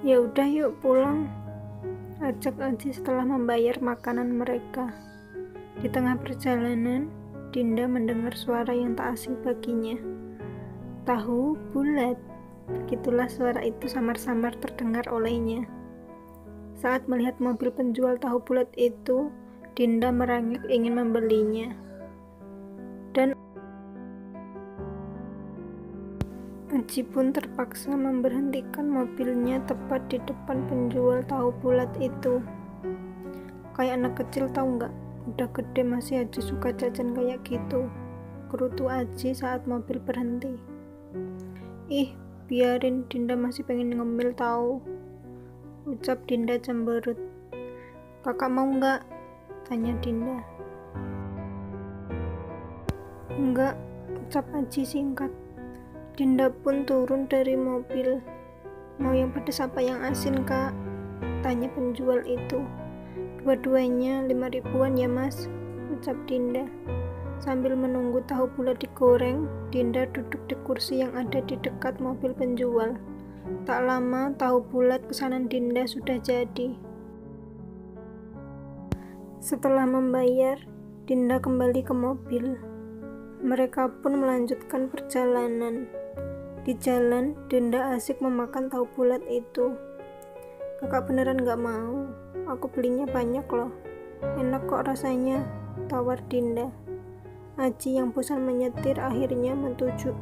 Ya udah yuk pulang, ajak Aji setelah membayar makanan mereka. Di tengah perjalanan, Dinda mendengar suara yang tak asing baginya. Tahu bulat, begitulah suara itu samar-samar terdengar olehnya. Saat melihat mobil penjual tahu bulat itu, Dinda merengek ingin membelinya. Dan Aji pun terpaksa memberhentikan mobilnya tepat di depan penjual tahu bulat itu. Kayak anak kecil tahu nggak? Udah gede masih aja suka jajan kayak gitu, gerutu Aji saat mobil berhenti. Ih, biarin, Dinda masih pengen ngemil tahu, ucap Dinda cemberut. Kakak mau nggak? Tanya Dinda. Enggak, ucap Aji singkat. Dinda pun turun dari mobil. Mau yang pedas apa yang asin, Kak? Tanya penjual itu. Dua-duanya 5 ribuan ya, Mas, ucap Dinda. Sambil menunggu tahu bulat digoreng, Dinda duduk di kursi yang ada di dekat mobil penjual. Tak lama, tahu bulat pesanan Dinda sudah jadi. Setelah membayar, Dinda kembali ke mobil. Mereka pun melanjutkan perjalanan. Di jalan, Dinda asik memakan tahu bulat itu. Kakak beneran gak mau? Aku belinya banyak loh. Enak kok rasanya, tawar Dinda. Aji yang bosan menyetir akhirnya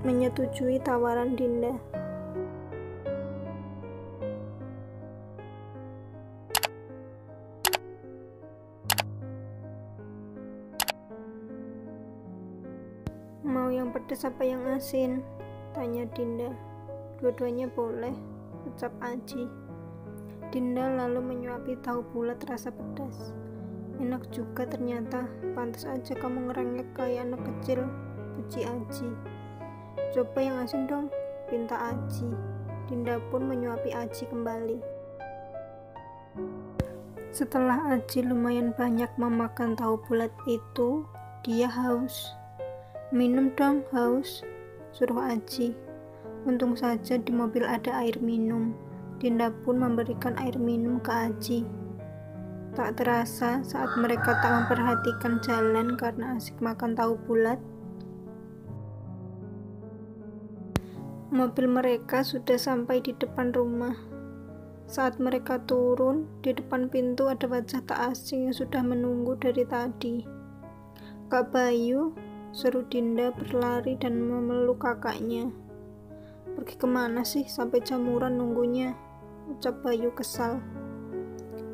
menyetujui tawaran Dinda. Mau yang pedas apa yang asin? Tanya Dinda. Dua-duanya boleh, ucap Aji. Dinda lalu menyuapi tahu bulat rasa pedas. Enak juga ternyata, pantas aja kamu ngerengek kayak anak kecil, puji Aji. Coba yang asin dong, pinta Aji. Dinda pun menyuapi Aji kembali. Setelah Aji lumayan banyak memakan tahu bulat itu, dia haus. Minum dong, haus, suruh Aji. Untung saja di mobil ada air minum. Dinda pun memberikan air minum ke Aji. Tak terasa saat mereka tak memperhatikan jalan karena asik makan tahu bulat, mobil mereka sudah sampai di depan rumah. Saat mereka turun, di depan pintu ada wajah tak asing yang sudah menunggu dari tadi. Kak Bayu, seru Dinda berlari dan memeluk kakaknya. Pergi kemana sih sampai jamuran nunggunya, ucap Bayu kesal.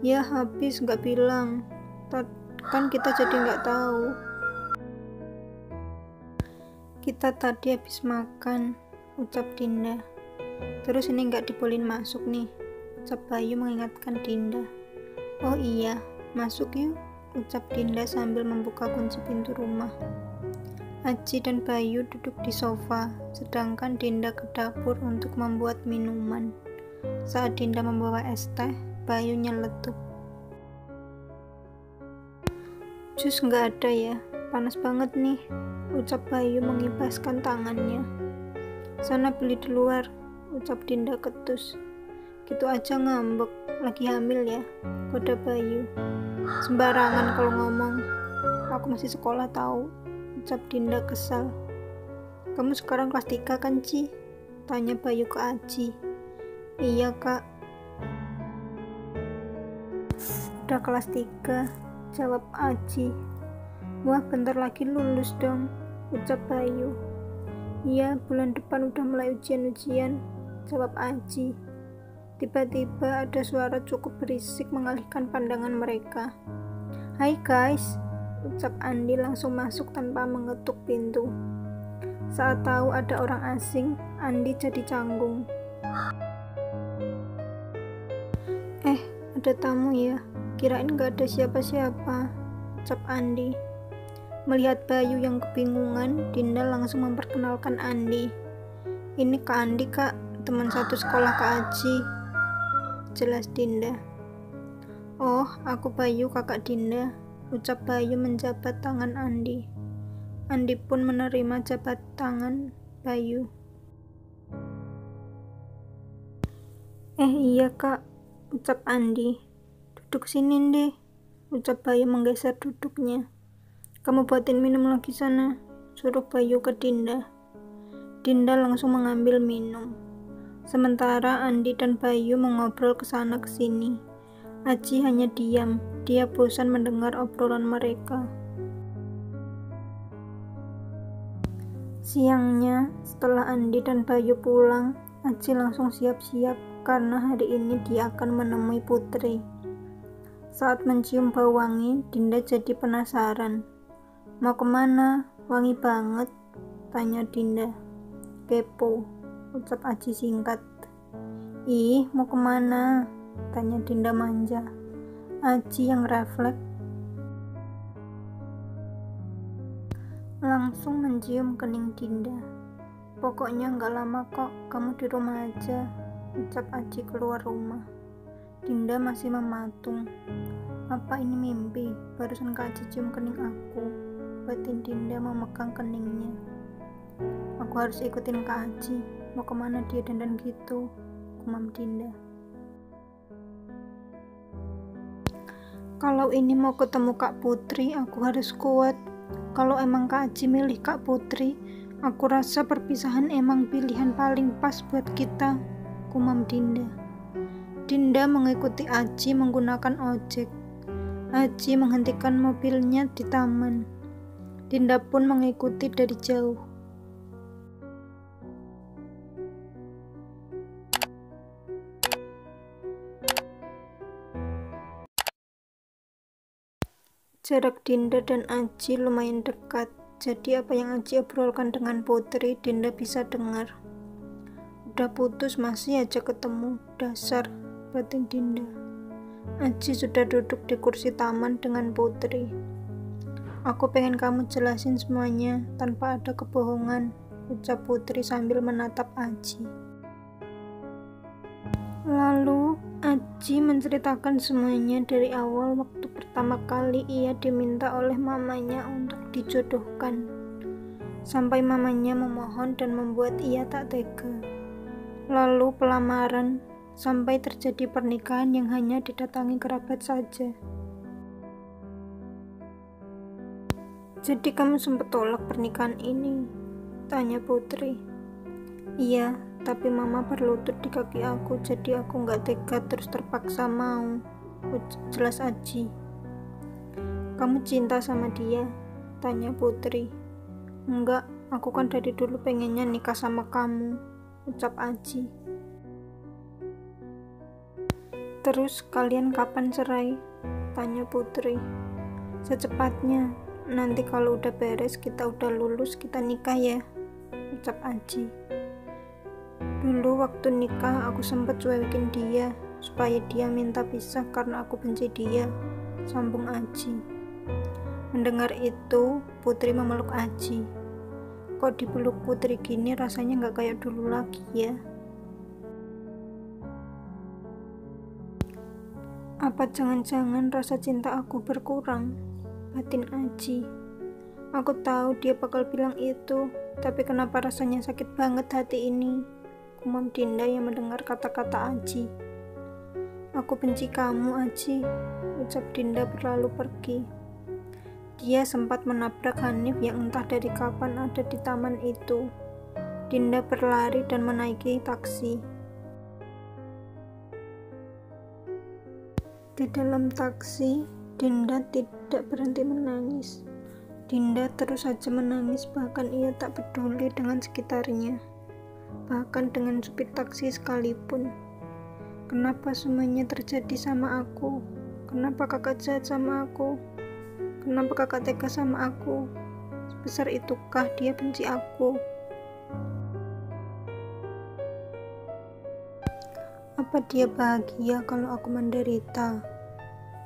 Ya habis gak bilang, kan kita jadi gak tahu. Kita tadi habis makan, ucap Dinda. Terus ini gak dibolehin masuk nih, ucap Bayu mengingatkan Dinda. Oh iya, masuk yuk, ucap Dinda sambil membuka kunci pintu rumah. Aji dan Bayu duduk di sofa, sedangkan Dinda ke dapur untuk membuat minuman. Saat Dinda membawa es teh, Bayu nyeletuk. Jus nggak ada ya, panas banget nih, ucap Bayu mengibaskan tangannya. Sana beli di luar, ucap Dinda ketus. Gitu aja ngambek, lagi hamil ya, kode Bayu. Sembarangan kalau ngomong, aku masih sekolah tahu, ucap Dinda kesal. Kamu sekarang kelas 3 kan, Ci? Tanya Bayu ke Aji. Iya, Kak. Udah kelas 3, jawab Aji. Wah, bentar lagi lulus dong, ucap Bayu. Iya, bulan depan udah mulai ujian-ujian, jawab Aji. Tiba-tiba ada suara cukup berisik mengalihkan pandangan mereka. Hai guys, ucap Andi langsung masuk tanpa mengetuk pintu. Saat tahu ada orang asing, Andi jadi canggung. Ada tamu ya, kirain gak ada siapa-siapa, ucap Andi. Melihat Bayu yang kebingungan, Dinda langsung memperkenalkan Andi. Ini Kak Andi, Kak, teman satu sekolah Kak Aji, jelas Dinda. Oh, aku Bayu, kakak Dinda, ucap Bayu menjabat tangan Andi. Andi pun menerima jabat tangan Bayu. Iya kak, ucap Andi. Duduk sini deh, ucap Bayu menggeser duduknya. Kamu buatin minum lagi sana, suruh Bayu ke Dinda. Dinda langsung mengambil minum. Sementara Andi dan Bayu mengobrol kesana kesini. Aji hanya diam, dia bosan mendengar obrolan mereka. Siangnya, setelah Andi dan Bayu pulang, Aji langsung siap-siap karena hari ini dia akan menemui Putri. Saat mencium bau wangi, Dinda jadi penasaran. Mau kemana? Wangi banget, tanya Dinda. Kepo, ucap Aji singkat. Ih, mau kemana? Tanya Dinda manja. Aji yang refleks langsung mencium kening Dinda. Pokoknya nggak lama kok, kamu di rumah aja, ucap Aji keluar rumah. Dinda masih mematung. Apa ini mimpi? Barusan Kak Aji cium kening aku. Batin Dinda memegang keningnya. Aku harus ikutin Kak Aji. Mau kemana dia dandan gitu? Gumam Dinda. Kalau ini mau ketemu Kak Putri, aku harus kuat. Kalau emang Kak Aji milih Kak Putri, aku rasa perpisahan emang pilihan paling pas buat kita, gumam Dinda. Dinda mengikuti Aji menggunakan ojek. Aji menghentikan mobilnya di taman. Dinda pun mengikuti dari jauh. Jarak Dinda dan Aji lumayan dekat, jadi apa yang Aji obrolkan dengan Putri, Dinda bisa dengar. Udah putus masih aja ketemu, dasar, batin Dinda. Aji sudah duduk di kursi taman dengan Putri. Aku pengen kamu jelasin semuanya tanpa ada kebohongan, ucap Putri sambil menatap Aji. Lalu Aji menceritakan semuanya dari awal waktu pertama kali ia diminta oleh mamanya untuk dijodohkan, sampai mamanya memohon dan membuat ia tak tega. Lalu pelamaran, sampai terjadi pernikahan yang hanya didatangi kerabat saja. Jadi kamu sempat tolak pernikahan ini? Tanya Putri. Iya, tapi mama berlutut di kaki aku, jadi aku nggak tega terus terpaksa mau, jelas Aji. Kamu cinta sama dia? Tanya Putri. Enggak, aku kan dari dulu pengennya nikah sama kamu, ucap Aji. Terus kalian kapan cerai? Tanya Putri. Secepatnya, nanti kalau udah beres, kita udah lulus, kita nikah ya, ucap Aji. Dulu waktu nikah aku sempet cuekin dia supaya dia minta pisah karena aku benci dia, sambung Aji. Mendengar itu, Putri memeluk Aji. Kok dipeluk Putri gini rasanya gak kayak dulu lagi ya? Apa jangan-jangan rasa cinta aku berkurang? Batin Aji. Aku tahu dia bakal bilang itu, tapi kenapa rasanya sakit banget hati ini? Gumam Dinda yang mendengar kata-kata Aji. Aku benci kamu, Aji, ucap Dinda berlalu pergi. Dia sempat menabrak Hanif yang entah dari kapan ada di taman itu. Dinda berlari dan menaiki taksi. Di dalam taksi, Dinda tidak berhenti menangis. Dinda terus saja menangis, bahkan ia tak peduli dengan sekitarnya. Bahkan dengan supir taksi sekalipun. Kenapa semuanya terjadi sama aku? Kenapa kakak jahat sama aku? Kenapa kakak tega sama aku? Sebesar itukah dia benci aku? Apa dia bahagia kalau aku menderita?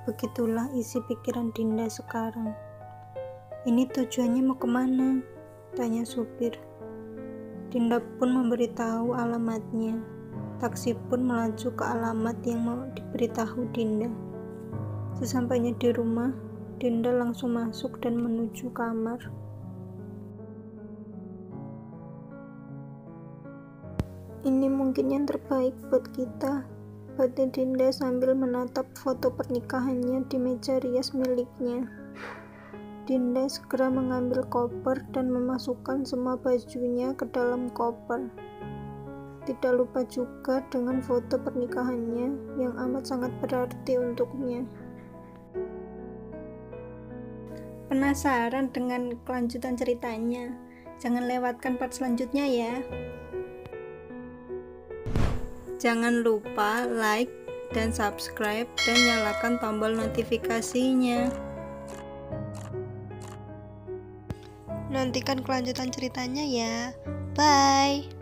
Begitulah isi pikiran Dinda sekarang. Ini tujuannya mau kemana? Tanya supir. Dinda pun memberitahu alamatnya. Taksi pun melaju ke alamat yang mau diberitahu Dinda. Sesampainya di rumah, Dinda langsung masuk dan menuju kamar. Ini mungkin yang terbaik buat kita, batin Dinda sambil menatap foto pernikahannya di meja rias miliknya. Dinda segera mengambil koper dan memasukkan semua bajunya ke dalam koper. Tidak lupa juga dengan foto pernikahannya yang amat sangat berarti untuknya. Penasaran dengan kelanjutan ceritanya? Jangan lewatkan part selanjutnya ya. Jangan lupa like dan subscribe dan nyalakan tombol notifikasinya. Nantikan kelanjutan ceritanya ya. Bye.